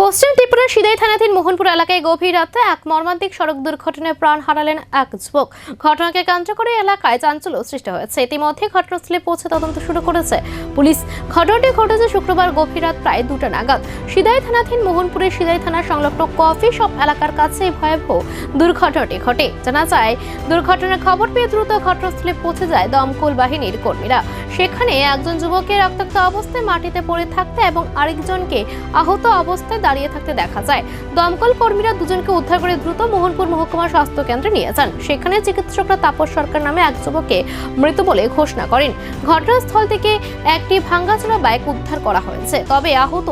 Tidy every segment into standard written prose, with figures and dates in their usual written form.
পশ্চিম ত্রিপুরার সিদাই থানাধীন মোহনপুর এলাকায় গভীর রাতে এক মর্মান্তিক সড়ক দুর্ঘটনায় প্রাণ হারালেন এক যুবক। ঘটনাকে কেন্দ্র করে এলাকায় চাঞ্চল্য সৃষ্টি হয়েছে। ইতিমধ্যে ঘটনাস্থলে পৌঁছে তদন্ত শুরু করেছে পুলিশ। ঘটনাটি ঘটেছে শুক্রবার গভীর রাত প্রায় 2টা নাগাদ সিদাই থানাধীন মোহনপুরের সিদাই থানা সংলগ্ন কফি শপ এলাকার কাছে ভয়াবহ দুর্ঘটনাটি ঘটে। জানা যায়, দুর্ঘটনার খবর পেয়ে দ্রুত ঘটনাস্থলে পৌঁছে যায় দমকল বাহিনীর কর্মীরা। সেখানে একজন যুবককে রক্তাক্ত অবস্থায় মাটিতে পড়ে থাকতে এবং আরেকজনকে আহত অবস্থায় দাঁড়িয়ে থাকতে দেখা যায়। দমকল কর্মীরা দুজনকে উদ্ধার করে দ্রুত মোহনপুর মহকুমা স্বাস্থ্য কেন্দ্রে নিয়ে যান। সেখানে চিকিৎসকরা তাপস সরকার নামে এক যুবককে মৃত বলে ঘোষণা করেন। ঘটনাস্থল থেকে একটি ভাঙ্গাচোরা বাইক উদ্ধার করা হয়েছে। তবে আহত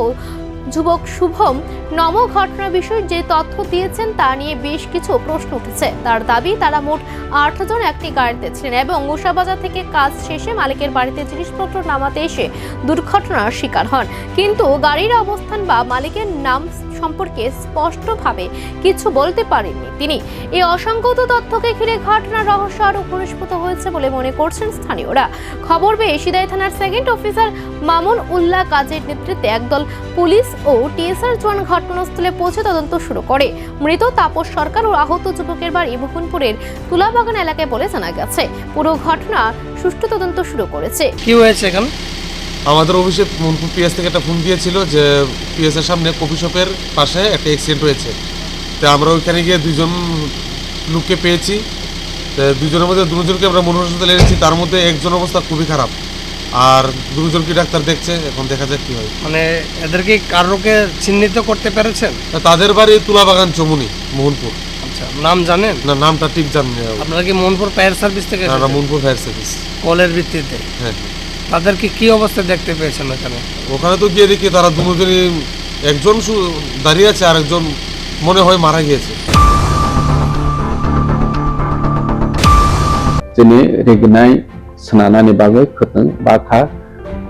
যুবক শুভম নম ঘটনার বিষয়ে যে তথ্য দিয়েছেন তা নিয়ে বেশ কিছু প্রশ্ন উঠেছে। তার দাবি, তারা মোট 8 জন একটি গাড়িতে ছিলেন এবং মুসাবাজার থেকে কাজ শেষে মালিকের বাড়িতে জিনিসপত্র নামাতে এসে দুর্ঘটনার শিকার হন। কিন্তু গাড়ির অবস্থান বা মালিকের নাম সম্পর্কে স্পষ্টভাবে কিছু বলতে পারেননি তিনি। এই অসংগত তথ্যকে ঘিরে ঘটনার রহস্য আরও পরিস্ফুট হয়েছে বলে মনে করছেন স্থানীয়রা। খবর পেয়ে সিদাই থানার সেকেন্ড অফিসার মামুন উল্লাহ কাজের নেতৃত্বে একদল পুলিশ ও টিএসআর জওয়ান ঘটনাস্থলে পৌঁছে তদন্ত শুরু করে। মৃত তাপস সরকার ও আহত যুবকের বাড়ি মোহনপুরের তুলাবাগান এলাকায় বলে জানা গেছে। পুরো ঘটনা সুষ্ঠু তদন্ত শুরু করেছে। কি হয়েছে এখন? আমাদের অফিসে মোহনপুর পিএস থেকে একটা ফোন দিয়েছিল যে পিএস এর সামনে কফি শপের পাশে একটা অ্যাক্সিডেন্ট হয়েছে। তো আমরা ওইখানে গিয়ে 2 জন লোককে পেয়েছি। দুজনের মধ্যে 2 জনকে আমরা মনোর হাসপাতালে এনেছি। তার মধ্যে একজন অবস্থা খুবই খারাপ, আর 2 জনকে ডাক্তার দেখছে। এখন দেখা যাক কি হয়। মানে এদেরকে কারোকে চিহ্নিত করতে পেরেছেন? তাদের বাড়ি তুলাবাগান চমুনি, মোহনপুর। আচ্ছা, নাম জানেন? না, নামটা ঠিক জানি না। আপনারা কি মোহনপুর ফায়ার সার্ভিস থেকে? না, মোহনপুর ফায়ার সার্ভিস কলের ভিত্তিতে। হ্যাঁ। তাদেরকে কি অবস্থায় দেখতে পেয়েছেন ওখানে? ওখানে তো গিয়ে দেখি তারা 2 জনই, একজন দাঁড়িয়ে আছে আর একজন মনে হয় মারা গিয়েছে। Jini regnai senanani bagai khuteng bakha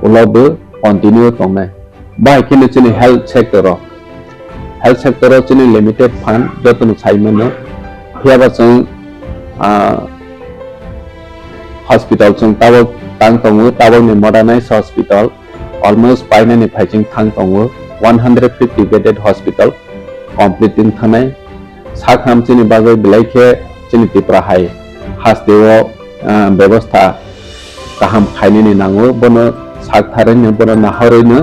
ulabu continue tongnai. Bai kini jini health sector jini limited fund jotun saimano hiaba jeng hospital jeng tawak tang tongo tawak ni modernized hospital almost painani phaijing thang tongo 150 bedded hospital completing thanai sakham jini bagai bilaikhe jini Tripura high हास्टेव व्यवस्था गाहाम खायनि नांगौ बनो साख थारैनो बनो नाहरैनो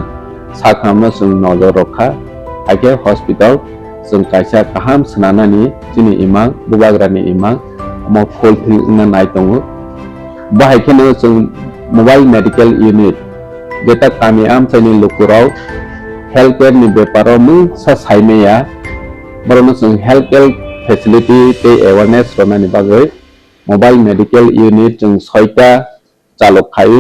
साखामनो जों नजर रखा आगे हस्पिटाल जों कायसा गाहाम सोनानानि जोंनि इमां बुबाग्रानि इमां मो फुलफिल नाय दङ बाहायखेनो जों मोबाइल मेडिकेल यूनिट जेटा कामि आमसाइनि लुकुराव हेल्थ केयर नि बेपाराव मुं सा साइमेया बरनो जों हेल्थ केयर फेसिलिटी ते अवेयरनेस रनानि बागै मोबाइल मेडिकेल यूनिट जों 6टा चालक खायो।